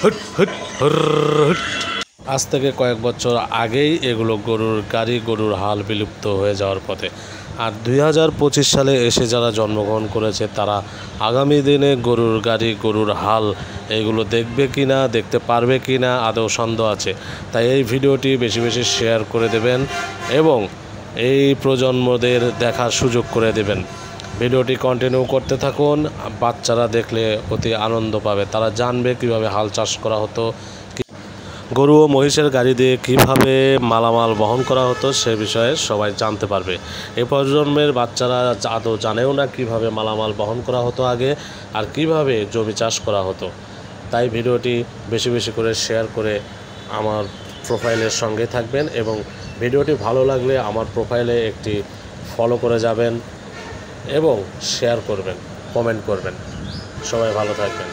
হুট হুট হুর হুট। আজ থেকে কয়েক বছর আগেই এগুলো গরুর গাড়ি গরুর হাল বিলুপ্ত হয়ে যাওয়ার পথে। আর 2025 সালে এসে যারা জন্মগ্রহণ করেছে তারা আগামী দিনে গরুর গাড়ি গরুর হাল এগুলো দেখবে কি না, দেখতে পারবে কি না আদৌ সন্দেহ আছে। তাই এই ভিডিওটি বেশি বেশি শেয়ার করে দেবেন এবং এই প্রজন্মদের দেখার সুযোগ করে দেবেন। ভিডিওটি কন্টিনিউ করতে থাকুন। বাচ্চারা দেখলে অতি আনন্দ পাবে, তারা জানবে কিভাবে হাল চাষ করা হতো, গরু ও মহিষের গাড়ি দিয়ে কীভাবে মালামাল বহন করা হতো সে বিষয়ে সবাই জানতে পারবে। এই প্রজন্মের বাচ্চারা আদৌ জানেও না কিভাবে মালামাল বহন করা হতো আগে আর কিভাবে জমি চাষ করা হতো। তাই ভিডিওটি বেশি বেশি করে শেয়ার করে আমার প্রোফাইলের সঙ্গে থাকবেন এবং ভিডিওটি ভালো লাগলে আমার প্রোফাইলে একটি ফলো করে যাবেন এবং শেয়ার করবেন, কমেন্ট করবেন। সবাই ভালো থাকবেন।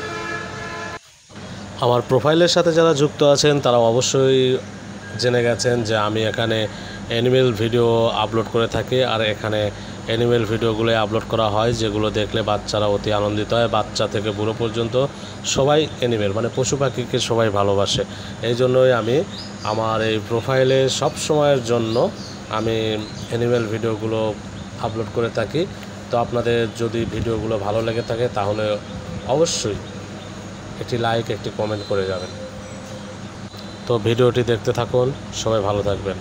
আমার প্রোফাইলের সাথে যারা যুক্ত আছেন তারা অবশ্যই জেনে গেছেন যে আমি এখানে অ্যানিমেল ভিডিও আপলোড করে থাকি। আর এখানে অ্যানিমেল ভিডিওগুলো আপলোড করা হয় যেগুলো দেখলে বাচ্চারা অতি আনন্দিত হয়। বাচ্চা থেকে বুড়ো পর্যন্ত সবাই অ্যানিমেল মানে পশু পাখিকে সবাই ভালোবাসে। এই জন্যই আমি আমার এই প্রোফাইলে সব সময়ের জন্য আমি অ্যানিমেল ভিডিওগুলো আপলোড করে থাকি। তো আপনাদের যদি ভিডিওগুলো ভালো লেগে থাকে তাহলে অবশ্যই একটি লাইক একটি কমেন্ট করে যাবেন। তো ভিডিওটি দেখতে থাকুন, সবাই ভালো থাকবেন।